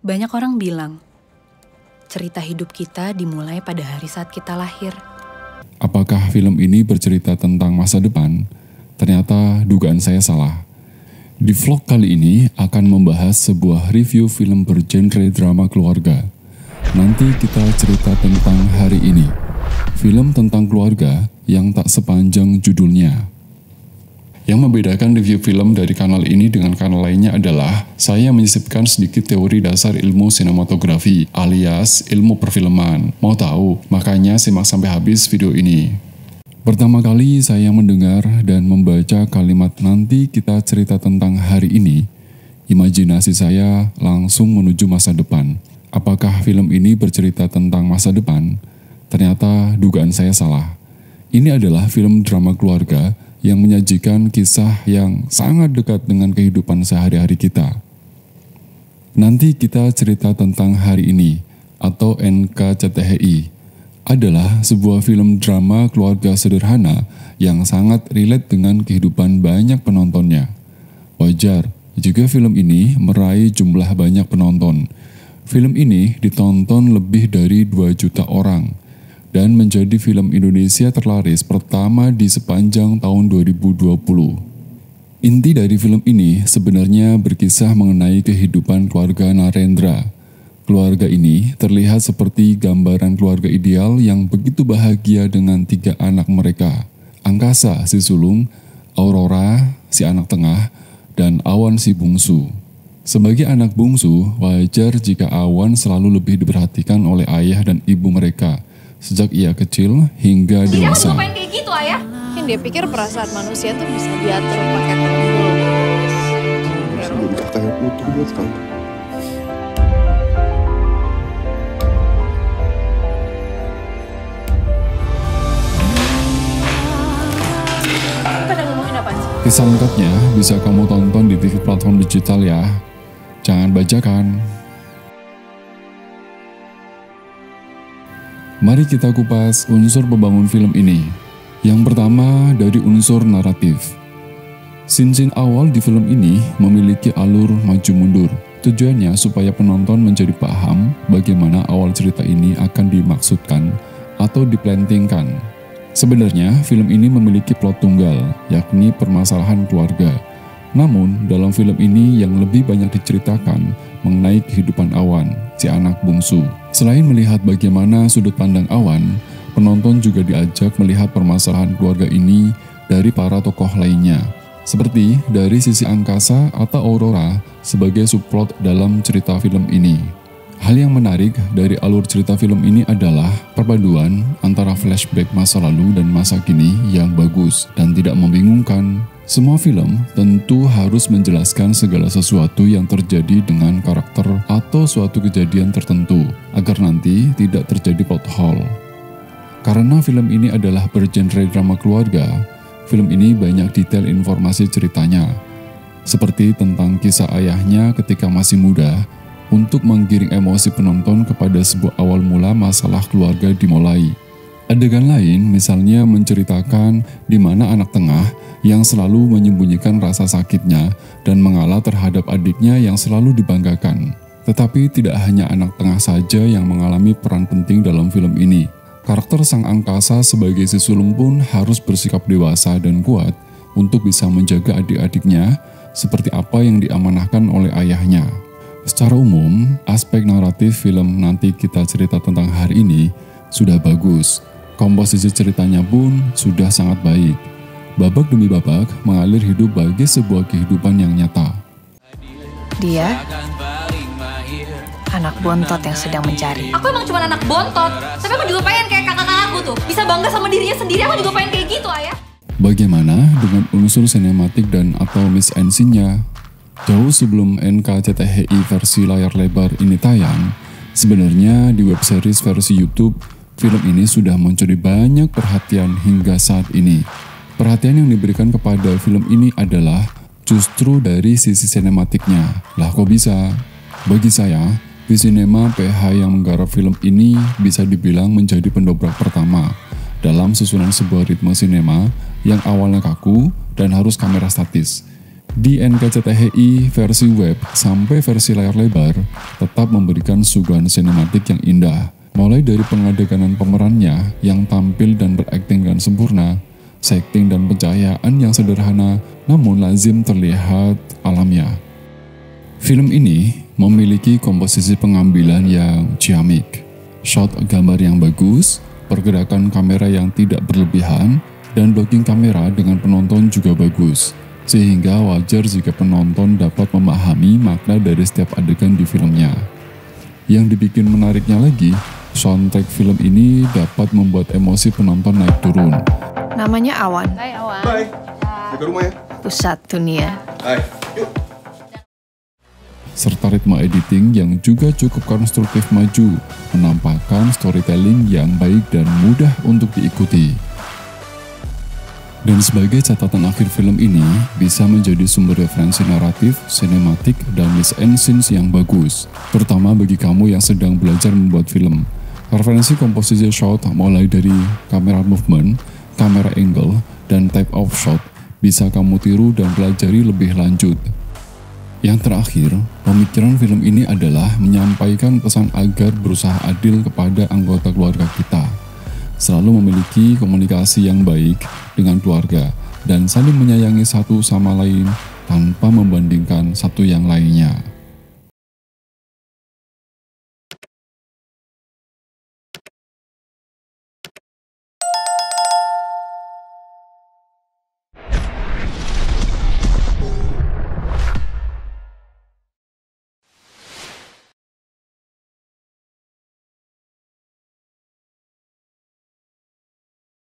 Banyak orang bilang, cerita hidup kita dimulai pada hari saat kita lahir. Apakah film ini bercerita tentang masa depan? Ternyata dugaan saya salah. Di vlog kali ini akan membahas sebuah review film bergenre drama keluarga. Nanti kita cerita tentang Hari Ini, film tentang keluarga yang tak sepanjang judulnya. Yang membedakan review film dari kanal ini dengan kanal lainnya adalah saya menyisipkan sedikit teori dasar ilmu sinematografi alias ilmu perfilman. Mau tahu? Makanya simak sampai habis video ini. Pertama kali saya mendengar dan membaca kalimat nanti kita cerita tentang hari ini, imajinasi saya langsung menuju masa depan. Apakah film ini bercerita tentang masa depan? Ternyata dugaan saya salah. Ini adalah film drama keluarga yang menyajikan kisah yang sangat dekat dengan kehidupan sehari-hari kita. Nanti kita cerita tentang Hari Ini atau NKCTHI adalah sebuah film drama keluarga sederhana yang sangat relate dengan kehidupan banyak penontonnya. Wajar jika film ini meraih jumlah banyak penonton. Film ini ditonton lebih dari 2 juta orang dan menjadi film Indonesia terlaris pertama di sepanjang tahun 2020. Inti dari film ini sebenarnya berkisah mengenai kehidupan keluarga Narendra. Keluarga ini terlihat seperti gambaran keluarga ideal yang begitu bahagia dengan 3 anak mereka. Angkasa si sulung, Aurora si anak tengah, dan Awan si bungsu. Sebagai anak bungsu, wajar jika Awan selalu lebih diperhatikan oleh ayah dan ibu mereka sejak ia kecil hingga dewasa. Dia ngapain kayak gitu, Ayah? Mungkin dia pikir perasaan manusia tuh bisa diatur pakai tombol. Sebelum kata yang utuh buat kamu. Pada ngomongin apa sih? Kisah lengkapnya bisa kamu tonton di TV platform digital ya. Jangan bajakan. Mari kita kupas unsur pembangun film ini. Yang pertama dari unsur naratif. Scene-scene awal di film ini memiliki alur maju mundur. Tujuannya supaya penonton menjadi paham bagaimana awal cerita ini akan dimaksudkan atau diplantingkan. Sebenarnya film ini memiliki plot tunggal, yakni permasalahan keluarga. Namun dalam film ini yang lebih banyak diceritakan mengenai kehidupan Awan, si anak bungsu. Selain melihat bagaimana sudut pandang Awan, penonton juga diajak melihat permasalahan keluarga ini dari para tokoh lainnya, seperti dari sisi Angkasa atau Aurora sebagai subplot dalam cerita film ini. Hal yang menarik dari alur cerita film ini adalah perpaduan antara flashback masa lalu dan masa kini yang bagus dan tidak membingungkan. Semua film tentu harus menjelaskan segala sesuatu yang terjadi dengan karakter atau suatu kejadian tertentu, agar nanti tidak terjadi plot hole. Karena film ini adalah bergenre drama keluarga, film ini banyak detail informasi ceritanya, seperti tentang kisah ayahnya ketika masih muda, untuk menggiring emosi penonton kepada sebuah awal mula masalah keluarga dimulai. Adegan lain misalnya menceritakan di mana anak tengah yang selalu menyembunyikan rasa sakitnya dan mengalah terhadap adiknya yang selalu dibanggakan. Tetapi tidak hanya anak tengah saja yang mengalami peran penting dalam film ini. Karakter sang angkasa sebagai si sulung pun harus bersikap dewasa dan kuat untuk bisa menjaga adik-adiknya seperti apa yang diamanahkan oleh ayahnya. Secara umum, aspek naratif film nanti kita cerita tentang hari ini sudah bagus. Komposisi ceritanya pun sudah sangat baik. Babak demi babak mengalir hidup bagi sebuah kehidupan yang nyata. Dia anak bontot yang sedang mencari. Aku emang cuma anak bontot, tapi aku juga pengen kayak kakak-kakak aku tuh. Bisa bangga sama dirinya sendiri, aku juga pengen kayak gitu, Ayah. Bagaimana dengan unsur sinematik dan atau miss and scene-nya? Jauh sebelum NKCTHI versi layar lebar ini tayang, sebenarnya di web series versi YouTube, film ini sudah mencuri banyak perhatian hingga saat ini. Perhatian yang diberikan kepada film ini adalah justru dari sisi sinematiknya. Lah kok bisa? Bagi saya, Visinema PH yang menggarap film ini bisa dibilang menjadi pendobrak pertama dalam susunan sebuah ritme sinema yang awalnya kaku dan harus kamera statis. Di NKCTHI versi web sampai versi layar lebar tetap memberikan suguhan sinematik yang indah, mulai dari pengadeganan pemerannya yang tampil dan berakting dengan sempurna, setting dan pencahayaan yang sederhana namun lazim terlihat alamiah. Film ini memiliki komposisi pengambilan yang ciamik, shot gambar yang bagus, pergerakan kamera yang tidak berlebihan, dan blocking kamera dengan penonton juga bagus, sehingga wajar jika penonton dapat memahami makna dari setiap adegan di filmnya. Yang dibikin menariknya lagi, soundtrack film ini dapat membuat emosi penonton naik turun. Namanya Awan. Hai Awan. Bye. Jaga rumah ya. Pusat dunia. Hai. Yuk. Serta ritme editing yang juga cukup konstruktif maju, menampakkan storytelling yang baik dan mudah untuk diikuti. Dan sebagai catatan akhir film ini, bisa menjadi sumber referensi naratif, sinematik, dan miss and scenes yang bagus, terutama bagi kamu yang sedang belajar membuat film. Referensi komposisi shot mulai dari kamera movement, kamera angle, dan type of shot bisa kamu tiru dan pelajari lebih lanjut. Yang terakhir, pemikiran film ini adalah menyampaikan pesan agar berusaha adil kepada anggota keluarga kita, selalu memiliki komunikasi yang baik dengan keluarga, dan saling menyayangi satu sama lain tanpa membandingkan satu yang lainnya.